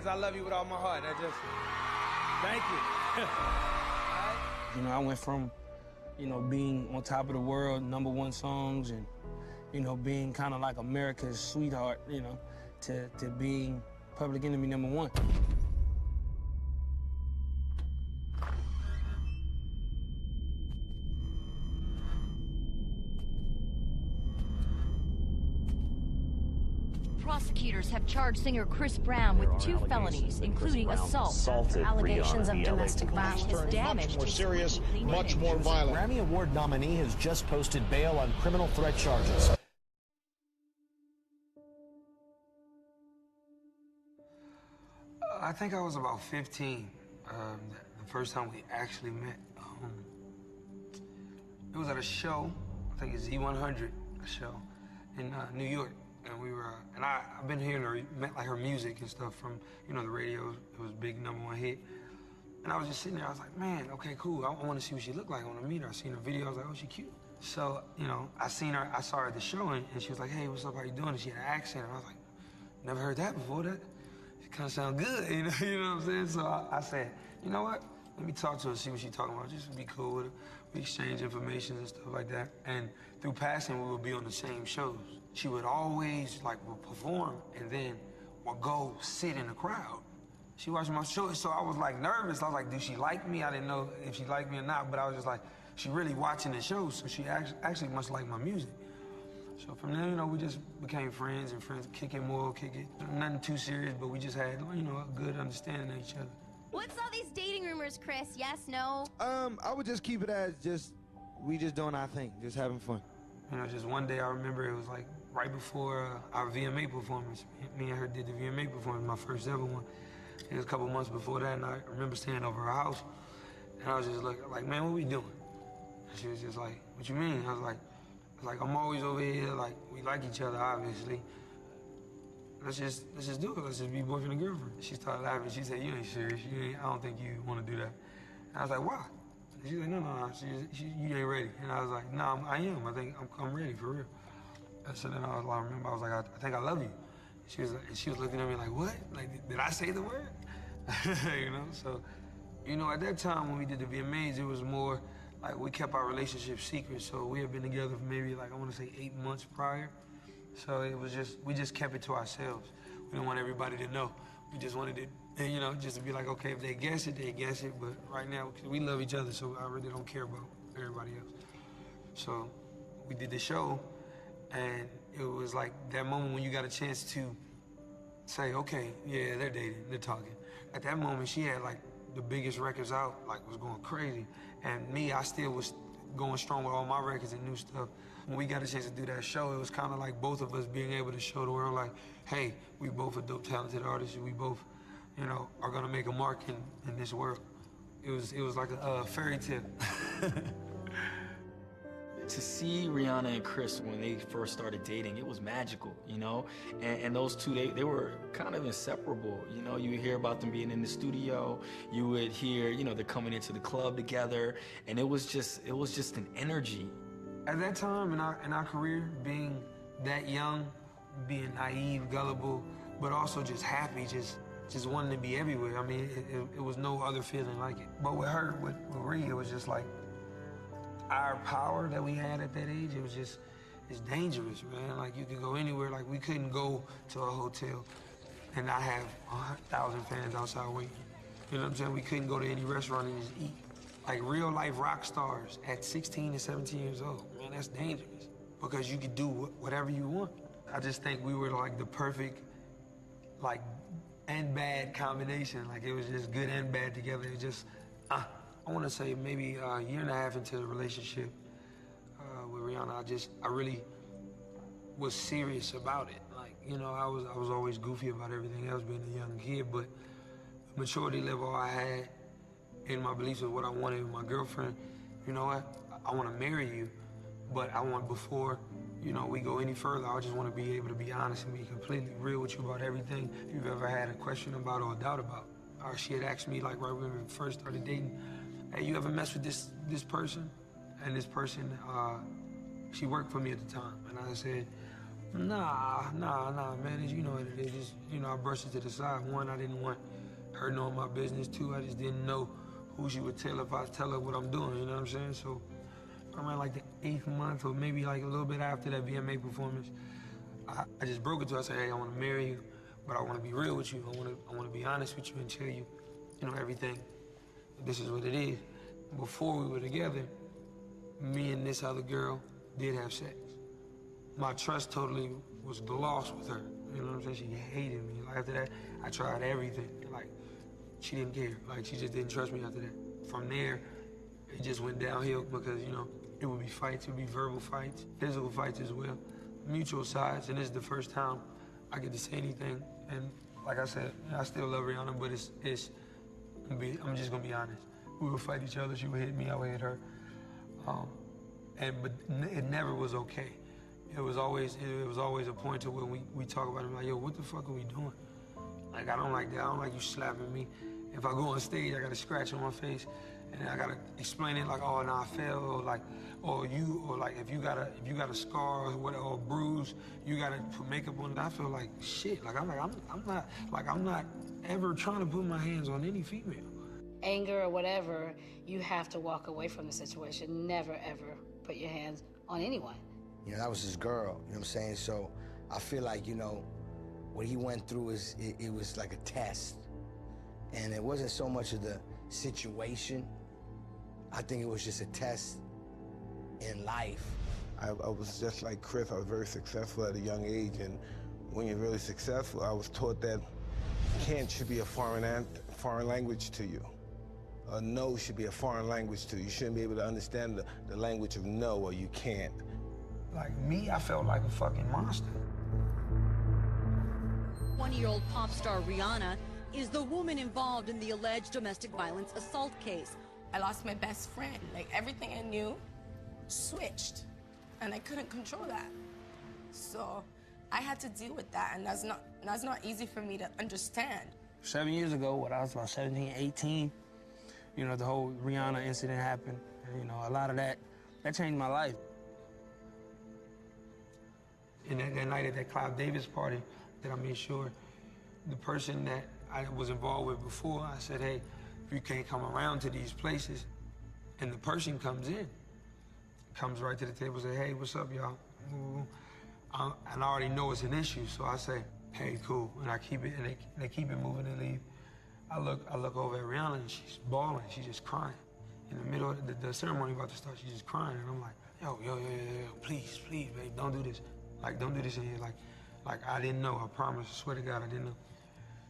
I love you with all my heart. Thank you. You know, I went from, being on top of the world, #1 songs, and, being kind of like America's sweetheart, to being Public Enemy #1. Prosecutors have charged singer Chris Brown with 2 felonies, including assault. Allegations of domestic violence. Damage more serious, much more violent. Grammy Award nominee has just posted bail on criminal threat charges. I think I was about 15, the first time we actually met. It was at a show, I think it's Z100, a show in New York. And we were, I've been hearing her, like her music and stuff from, the radio. It was a big #1 hit. And I was just sitting there, I was like, man, okay, cool. I want to see what she looked like. I want to meet her. I seen her video, I was like, oh, she cute. So, I saw her at the show, and she was like, hey, what's up, how you doing? And she had an accent, and I was like, never heard that before. That kind of sound good, you know what I'm saying? So I said, you know what? Let me talk to her, see what she's talking about. Just to be cool with her. We exchange information and stuff like that. And through passing, we would be on the same shows. She would always would perform and then would go sit in the crowd. She watched my show, so I was nervous. I was like, do she like me? I didn't know if she liked me or not, but I was just like, she really watching the show, so she actually must like my music. So from there, we just became friends, kick it. Nothing too serious, but we just had, a good understanding of each other. What's all these dating rumors, Chris? Yes, no? I would just keep it as we just doing our thing, just having fun. Just one day I remember it was right before our VMA performance. Me and her did the VMA performance, my first ever one. It was a couple months before that, and I remember staying over her house, and I was just like, man, what we doing? And she was just like, what you mean? I was like, I'm always over here, we like each other, obviously. Let's just do it. Let's just be boyfriend and girlfriend. She started laughing. She said, you ain't serious. I don't think you want to do that. And I was like, why? And she's like, no. You ain't ready. And I was like, no, I am. I think I'm ready, for real. And so then I remember, I was like, I think I love you. She was looking at me like, what? Did I say the word? So, at that time when we did the VMAs, it was more we kept our relationship secret. So we had been together for maybe I want to say 8 months prior. So it was we just kept it to ourselves. We didn't want everybody to know. We just wanted it, just to be like, okay, if they guess it, they guess it. But right now, because we love each other, so I really don't care about everybody else. So we did the show, and it was that moment when you got a chance to say, okay, yeah, they're dating, they're talking. At that moment, she had the biggest records out, was going crazy. And me, I still was going strong with all my records and new stuff. When we got a chance to do that show, it was kind of like both of us being able to show the world, hey, we both are dope, talented artists, and we both, are gonna make a mark in this world. It was like a fairy tale. To see Rihanna and Chris when they first started dating, it was magical, And those two, they were kind of inseparable, You would hear about them being in the studio, you would hear, they're coming into the club together, and it was just an energy. At that time in our career, being that young, being naive, gullible, but also just happy, just wanting to be everywhere. I mean, it was no other feeling like it. But with her, with Rhea, it was just our power that we had at that age, it's dangerous, man. You could go anywhere. We couldn't go to a hotel and not have 1,000 fans outside waiting. You know what I'm saying? We couldn't go to any restaurant and just eat. Real life rock stars at 16 and 17 years old. Man, that's dangerous because you could do whatever you want. I just think we were the perfect, and bad combination. It was just good and bad together. It just, I want to say maybe a year and a half into the relationship with Rihanna, I really was serious about it. I was always goofy about everything else being a young kid, but the maturity level I had in my beliefs of what I wanted with my girlfriend, you know what? I want to marry you, but I want before, we go any further, I just want to be able to be honest and be completely real with you about everything you've ever had a question about or a doubt about. Or she had asked me right when we first started dating, hey, you ever mess with this person? And this person, she worked for me at the time. And I said, Nah, man. You know what it is. Just, you know, I brushed it to the side. One, I didn't want her knowing my business. Two, I just didn't know who she would tell if I tell her what I'm doing, you know what I'm saying? So around like the 8th month or maybe like a little bit after that VMA performance, I just broke it to her. I said, hey, I want to marry you, but I want to be real with you. I want to be honest with you and tell you, you know, everything. This is what it is. Before we were together, me and this other girl did have sex. My trust totally was lost with her. You know what I'm saying? She hated me. Like, after that, I tried everything. Like, she didn't care. Like, she just didn't trust me after that. From there, it just went downhill because, you know, it would be fights, it would be verbal fights, physical fights as well, mutual sides, and this is the first time I get to say anything. And like I said, I still love Rihanna, but I'm just gonna be honest. We would fight each other, she would hit me, I would hit her. But it never was okay. It was always a point to where we talk about it, like, yo, what the fuck are we doing? Like, I don't like that, I don't like you slapping me. If I go on stage, I got a scratch on my face, and I gotta explain it like, oh, no, I fell, or like, or if you got a scar or whatever, or a bruise, you gotta put makeup on it. I feel like shit. Like I'm not ever trying to put my hands on any female. Anger or whatever, you have to walk away from the situation. Never ever put your hands on anyone. You know, that was his girl. You know what I'm saying? So I feel like, you know, what he went through it was like a test. And it wasn't so much of the situation. I think it was just a test in life. I was just like Chris. I was very successful at a young age, and when you're really successful, I was taught that can't should be a foreign language to you. A no should be a foreign language to you. You shouldn't be able to understand the language of no, or you can't. Like me, I felt like a fucking monster. 20-year-old pop star Rihanna is the woman involved in the alleged domestic violence assault case. I lost my best friend. Like, everything I knew switched, and I couldn't control that. So I had to deal with that, and that's not easy for me to understand. 7 years ago, when I was about 17, 18, you know, the whole Rihanna incident happened. And, you know, a lot of that changed my life. And that night at that Clive Davis party, that I made sure the person that I was involved with before, I said, hey, if you can't come around to these places, and the person comes right to the table and say, hey, what's up, y'all? And I already know it's an issue, so I say, hey, cool, and I keep it, and they keep it moving and leave. I look over at Rihanna, and she's bawling, she's just crying. In the middle of the ceremony about to start, she's just crying, and I'm like, yo, please, babe, don't do this. Like, don't do this in here. Like I didn't know, I promise, I swear to God, I didn't know.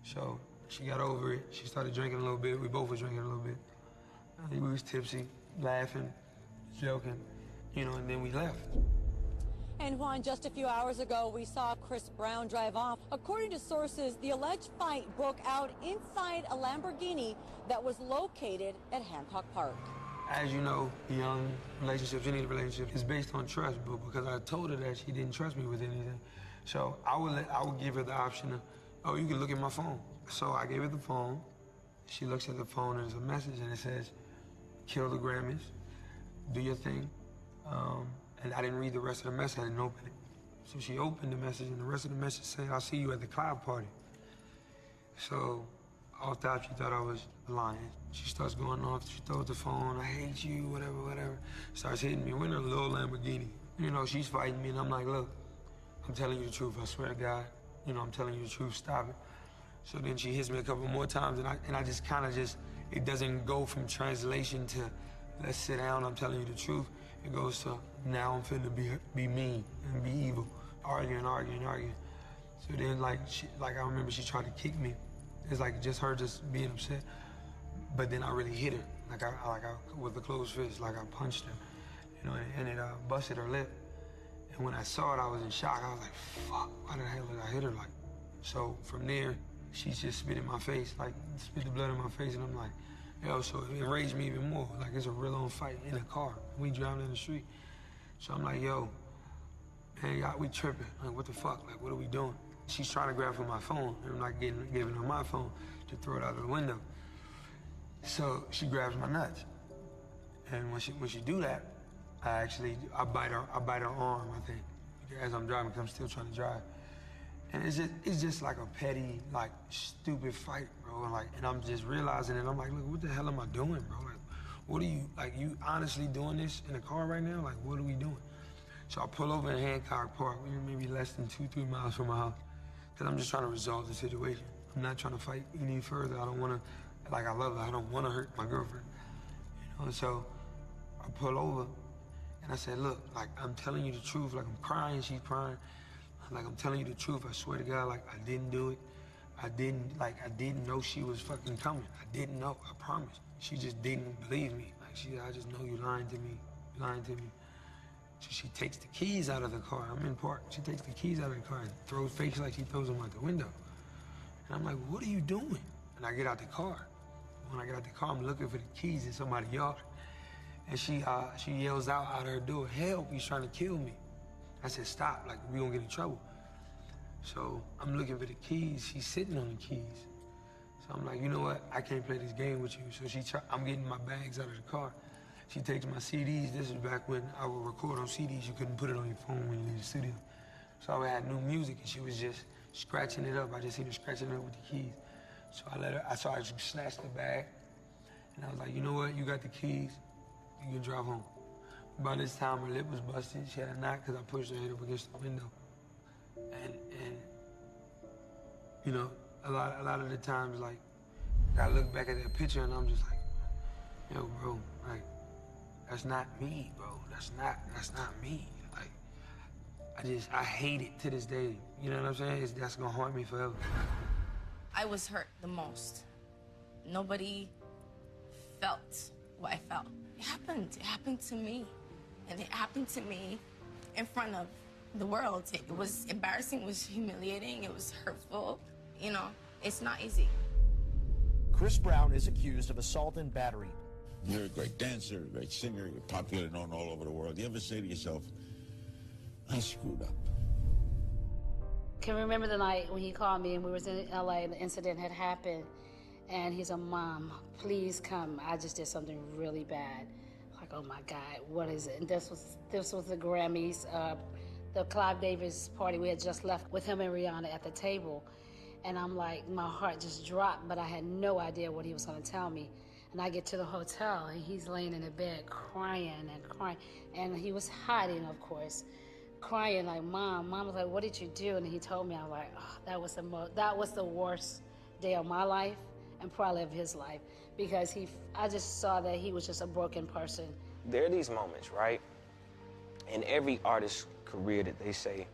So she got over it, she started drinking a little bit, we both were drinking a little bit. I think we was tipsy, laughing, joking, you know, and then we left. And Juan, just a few hours ago, we saw Chris Brown drive off. According to sources, the alleged fight broke out inside a Lamborghini that was located at Hancock Park. As you know, young relationships, any relationship is based on trust, but because I told her that, she didn't trust me with anything. So I would give her the option of, oh, you can look at my phone. So I gave her the phone. She looks at the phone, and there's a message, and it says, kill the Grammys, do your thing. And I didn't read the rest of the message, I didn't open it. So she opened the message, and the rest of the message said, I'll see you at the Cloud party. So off top, she thought I was lying. She starts going off, she throws the phone, I hate you, whatever. Starts hitting me, we're in a little Lamborghini. You know, she's fighting me, and I'm like, look, I'm telling you the truth, I swear to God. You know, I'm telling you the truth, stop it. So then she hits me a couple more times, and I just kind of it doesn't go from translation to, let's sit down, I'm telling you the truth. It goes to, now I'm finna be mean and be evil, arguing. So then, like I remember she tried to kick me. It's like just her just being upset. But then I really hit her, like I with a closed fist, like I punched her, you know, and it busted her lip. And when I saw it, I was in shock. I was like, fuck, why the hell did I hit her like? So from there, she just spit in my face, like spit the blood in my face, and I'm like, yo, so it enraged me even more. Like, it's a real-on fight in a car. We driving in the street. So I'm like, yo, man, we tripping. Like, what the fuck? Like, what are we doing? She's trying to grab for my phone, and I'm not giving her my phone to throw it out of the window. So she grabs my nuts. And when she do that, I bite her arm, I think. as I'm driving, because I'm still trying to drive. And it's just like a petty, like, stupid fight, bro. Like, and I'm just realizing it. I'm like, look, what the hell am I doing, bro? Like, what are you, like, you honestly doing this in the car right now? Like, what are we doing? So I pull over in Hancock Park, maybe less than 2-3 miles from my house, because I'm just trying to resolve the situation. I'm not trying to fight any further. I don't want to, like, I love her. I don't want to hurt my girlfriend. You know, so I pull over, and I said, look, like, I'm telling you the truth. Like, I'm crying, she's crying. Like, I'm telling you the truth. I swear to God, like, I didn't do it. I didn't know she was fucking coming. I didn't know, I promise. She just didn't believe me. Like, I just know you lying to me, lying to me. So she takes the keys out of the car. I'm in park. She takes the keys out of the car and throws fakes like she throws them out the window. And I'm like, what are you doing? And I get out the car. When I get out the car, I'm looking for the keys in somebody's yard. And she yells out her door, help, he's trying to kill me. I said, stop, like, we gonna get in trouble. So I'm looking for the keys. She's sitting on the keys. So I'm like, you know what? I can't play this game with you. So I'm getting my bags out of the car. She takes my CDs. This is back when I would record on CDs. You couldn't put it on your phone when you leave the studio. So I had new music, and she was just scratching it up. I just seen her scratching it up with the keys. So I snatched the bag, and I was like, you know what? You got the keys. You can drive home. By this time, her lip was busted. She had a knot because I pushed her head up against the window. And you know, a lot of the times, like, I look back at that picture and I'm just like, yo, bro, like, that's not me, bro. That's not me. Like, I hate it to this day. You know what I'm saying? That's gonna haunt me forever. I was hurt the most. Nobody felt what I felt. It happened to me. And it happened to me in front of the world. It was embarrassing, it was humiliating, it was hurtful. You know, it's not easy. Chris Brown is accused of assault and battery. You're a great dancer, a great singer, you're popular, known all over the world. You ever say to yourself, I screwed up? Can remember the night when he called me and we was in LA and the incident had happened. And he's a Mom, please come. I just did something really bad. Like, oh my God, what is it? And this was the Grammys, the Clive Davis party. We had just left with him and Rihanna at the table. And I'm like, my heart just dropped, but I had no idea what he was gonna tell me. And I get to the hotel and he's laying in the bed crying and crying. And he was hiding, of course, crying like, Mom. Mom was like, what did you do? And he told me, I was like, oh, that was the worst day of my life and probably of his life, because I just saw that he was just a broken person. There are these moments, right, in every artist's career that they say,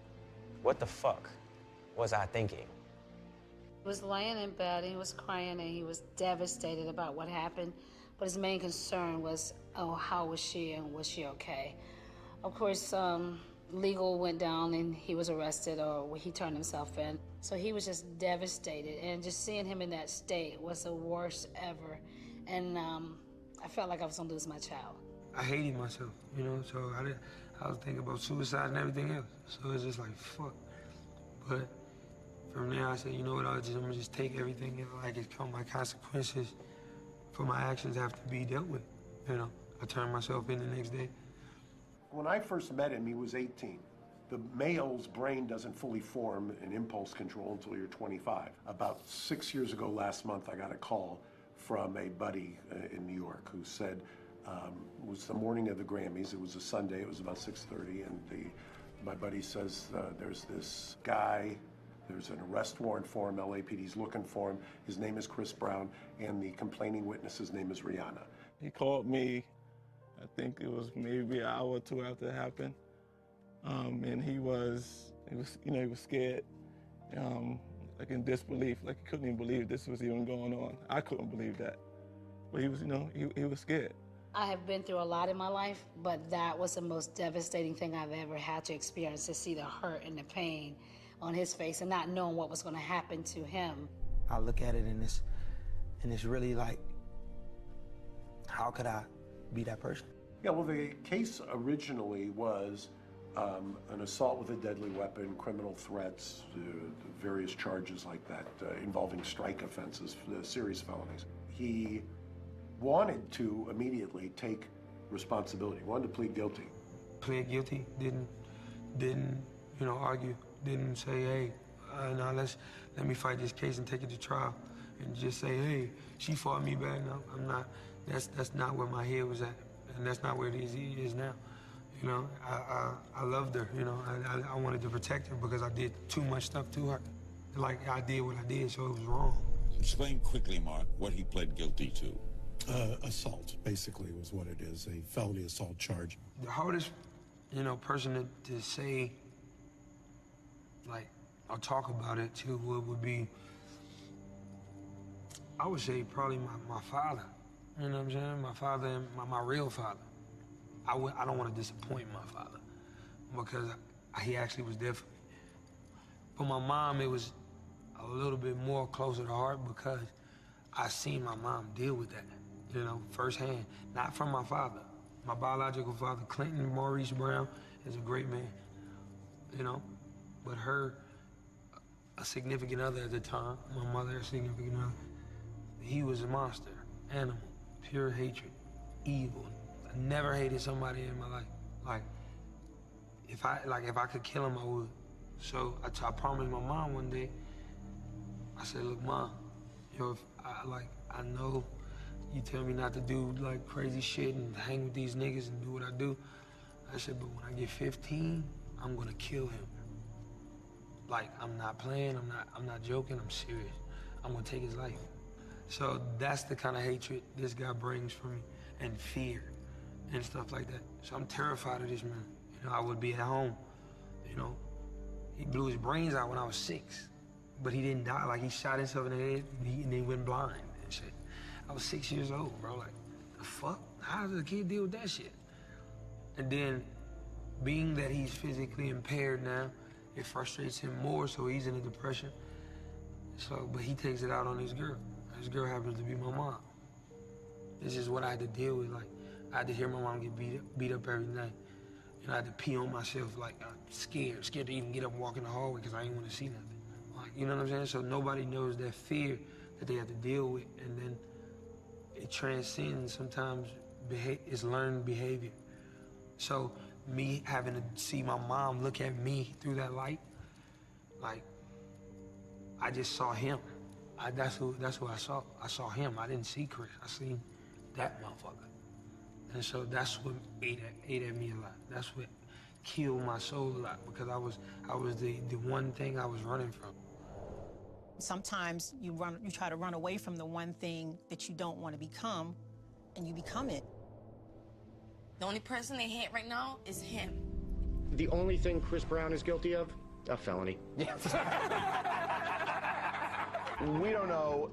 what the fuck was I thinking? He was laying in bed, and he was crying, and he was devastated about what happened, but his main concern was, oh, how was she, and was she okay? Of course, legal went down, and he was arrested, or he turned himself in. So he was just devastated, and just seeing him in that state was the worst ever. And I felt like I was gonna lose my child. I hated myself, you know, so I was thinking about suicide and everything else. So it's just like, fuck. But from there, I said, you know what, I'm gonna just take everything like it's come. My consequences for my actions have to be dealt with, you know. I turned myself in the next day. When I first met him, he was 18. The male's brain doesn't fully form in impulse control until you're 25. About 6 years ago, last month, I got a call from a buddy in New York who said, it was the morning of the Grammys, it was a Sunday, it was about 6:30, and my buddy says, there's this guy, there's an arrest warrant for him, LAPD's looking for him, his name is Chris Brown, and the complaining witness's name is Rihanna. He called me, I think it was maybe an hour or two after it happened. And he was scared, like in disbelief, like he couldn't even believe this was even going on. I couldn't believe that, but he was, he was scared. I have been through a lot in my life, but that was the most devastating thing I've ever had to experience, to see the hurt and the pain on his face and not knowing what was going to happen to him. I look at it and it's really like, how could I be that person? Yeah, well, the case originally was an assault with a deadly weapon, criminal threats, various charges like that involving strike offenses, serious felonies. He wanted to immediately take responsibility, wanted to plead guilty. Plead guilty, didn't argue. Didn't say, hey, now let me fight this case and take it to trial. And just say, hey, she fought me back. No, I'm not. That's not where my head was at. And that's not where it is now. I loved her, I wanted to protect her because I did too much stuff to her. Like, I did what I did, so it was wrong. Explain quickly, Mark, what he pled guilty to. Assault, basically, was what it is, a felony assault charge. The hardest, person to say, like, I'll talk about it to would be, I would say probably my father. You know what I'm saying? My father and my real father. I don't want to disappoint my father because he actually was there for me. But my mom, it was a little bit more closer to heart because I seen my mom deal with that, firsthand. Not from my father. My biological father, Clinton Maurice Brown, is a great man, But her, a significant other at the time, my mother, a significant other, he was a monster, animal, pure hatred, evil. I never hated somebody in my life. Like, if I could kill him, I would. So I promised my mom one day, I said, look, Mom, if I know you tell me not to do like crazy shit and hang with these niggas and do what I do. I said, but when I get 15, I'm gonna kill him. Like, I'm not playing, I'm not joking, I'm serious. I'm gonna take his life. So that's the kind of hatred this guy brings for me, and fear and stuff like that. So I'm terrified of this man. I would be at home, He blew his brains out when I was 6, but he didn't die. Like, he shot himself in the head and he went blind and shit. I was 6 years old, bro. Like, the fuck? How does a kid deal with that shit? And then, being that he's physically impaired now, it frustrates him more, so he's in a depression. So, but he takes it out on his girl. His girl happens to be my mom. This is what I had to deal with. Like, I had to hear my mom get beat up every night. And I had to pee on myself, like, I'm scared to even get up and walk in the hallway because I didn't want to see nothing. Like, you know what I'm saying? So nobody knows that fear that they have to deal with, and then it transcends sometimes, it's learned behavior. So me having to see my mom look at me through that light, like, I just saw him. That's who I saw. I saw him. I didn't see Chris. I seen that motherfucker. And so that's what ate at me a lot. That's what killed my soul a lot, because I was the one thing I was running from. Sometimes you try to run away from the one thing that you don't want to become, and you become it. The only person they hate right now is him. The only thing Chris Brown is guilty of? A felony. We don't know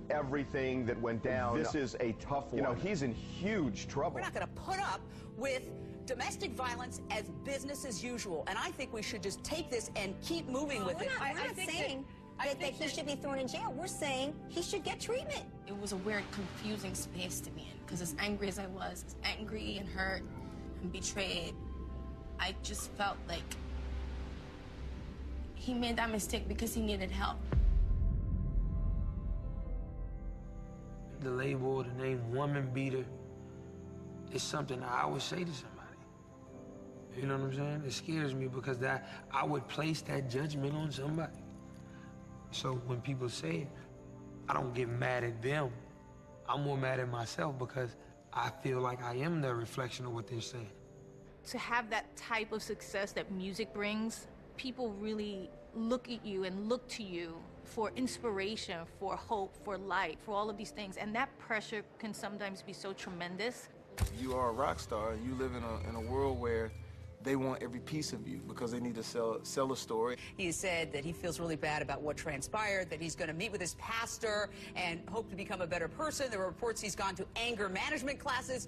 everything that went down. This is a tough one. He's in huge trouble. We're not going to put up with domestic violence as business as usual, and I think we should just take this and keep moving with it. We're not saying that he should be thrown in jail. We're saying he should get treatment. It was a weird, confusing space to be in, because as angry as I was, as angry and hurt and betrayed, I just felt like he made that mistake because he needed help. The label, the name woman beater, is something I would say to somebody. You know what I'm saying? It scares me because I would place that judgment on somebody. So when people say it, I don't get mad at them. I'm more mad at myself because I feel like I am the reflection of what they're saying. To have that type of success that music brings, people really look at you and look to you for inspiration, for hope, for light, for all of these things. And that pressure can sometimes be so tremendous. You are a rock star, and you live in a world where they want every piece of you because they need to sell a story. He said that he feels really bad about what transpired, that he's going to meet with his pastor and hope to become a better person. There were reports he's gone to anger management classes.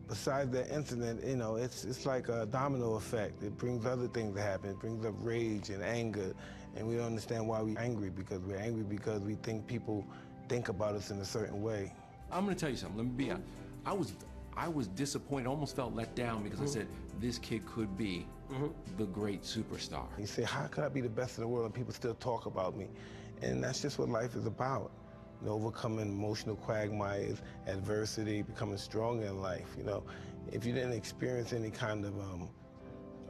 Besides that incident, it's like a domino effect. It brings other things to happen. It brings up rage and anger, and we don't understand why we're angry, because we're angry because we think people think about us in a certain way. I'm gonna tell you something, let me be honest. I was disappointed, almost felt let down, because I said, this kid could be the great superstar. You say, how could I be the best in the world and people still talk about me? And that's just what life is about. Overcoming emotional quagmires, adversity, becoming stronger in life. If you didn't experience any kind of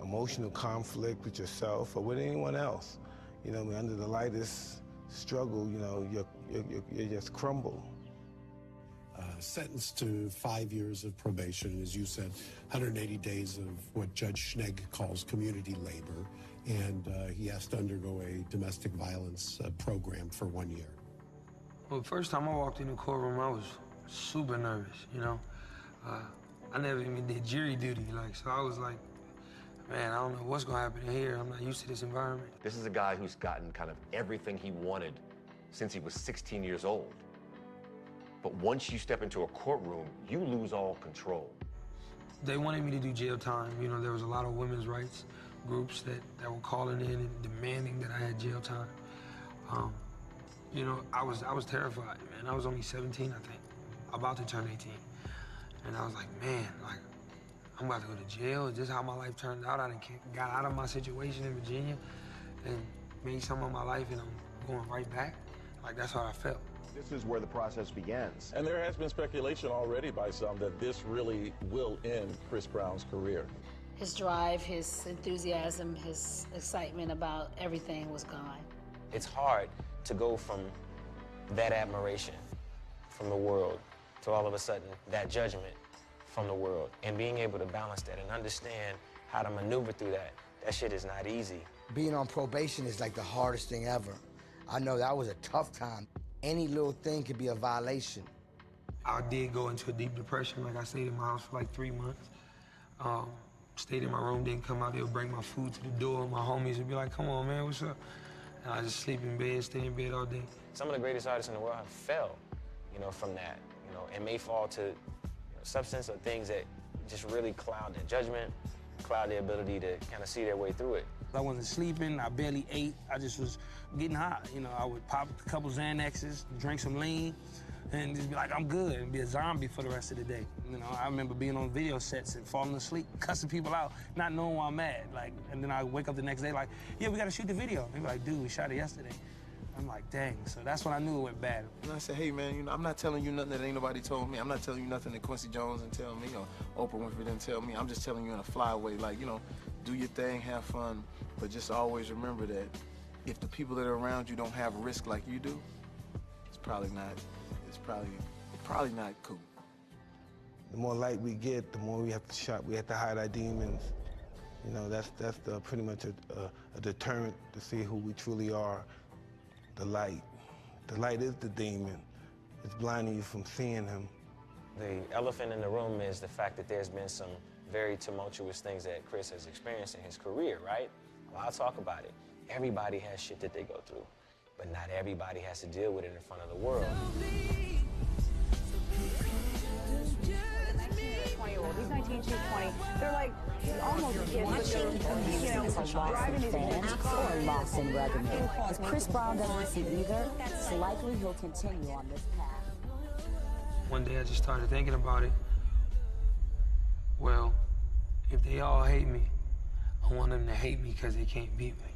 emotional conflict with yourself or with anyone else. You know, under the lightest struggle, you know, you just crumble. Sentenced to 5 years of probation, as you said, 180 days of what Judge Schnegg calls community labor, and he has to undergo a domestic violence program for 1 year. Well, the first time I walked in the courtroom, I was super nervous, you know. I never even did jury duty, like, so I was like, man, I don't know what's gonna happen in here. I'm not used to this environment. This is a guy who's gotten kind of everything he wanted since he was 16 years old. But once you step into a courtroom, you lose all control. They wanted me to do jail time. You know, there was a lot of women's rights groups that were calling in and demanding that I had jail time. You know, I was terrified, man. I was only 17, I think, about to turn 18. And I was like, man, like, I'm about to go to jail. Is this how my life turned out? I got out of my situation in Virginia and made some of my life, and I'm going right back. Like, that's how I felt. This is where the process begins. And there has been speculation already by some that this really will end Chris Brown's career. His drive, his enthusiasm, his excitement about everything was gone. It's hard to go from that admiration from the world to all of a sudden that judgment from the world, and being able to balance that and understand how to maneuver through that shit is not easy. Being on probation is like the hardest thing ever. I know that was a tough time. Any little thing could be a violation. I did go into a deep depression. Like, I stayed in my house for like 3 months. Stayed in my room, didn't come out. They would bring my food to the door. My homies would be like, come on, man, what's up? And I just sleep in bed, stay in bed all day. Some of the greatest artists in the world have fell, you know, from that, you know, and may fall to substance or things that just really cloud their judgment, cloud their ability to kind of see their way through it. I wasn't sleeping, I barely ate, I just was getting high. You know, I would pop a couple Xanaxes, drink some lean, and just be like, I'm good, and be a zombie for the rest of the day. You know, I remember being on video sets and falling asleep, cussing people out, not knowing why I'm mad. Like, and then I wake up the next day like, yeah, we gotta shoot the video. They be like, dude, we shot it yesterday. I'm like, dang, so that's when I knew it went bad. And I said, hey, man, you know, I'm not telling you nothing that ain't nobody told me. I'm not telling you nothing that Quincy Jones didn't tell me or Oprah Winfrey didn't tell me. I'm just telling you in a flyaway, like, you know, do your thing, have fun, but just always remember that if the people that are around you don't have risk like you do, it's probably not cool. The more light we get, the more we have to hide our demons. You know, that's pretty much a deterrent to see who we truly are. The light. The light is the demon. It's blinding you from seeing him. The elephant in the room is the fact that there's been some very tumultuous things that Chris has experienced in his career, right? Well, I'll talk about it. Everybody has shit that they go through, but not everybody has to deal with it in front of the world. He's 19, she's 20. They're like almost kids. Watching a loss in fans or a loss in revenue. If Chris Brown doesn't see either, it's likely he'll continue on this path. One day I just started thinking about it. Well, if they all hate me, I want them to hate me because they can't beat me.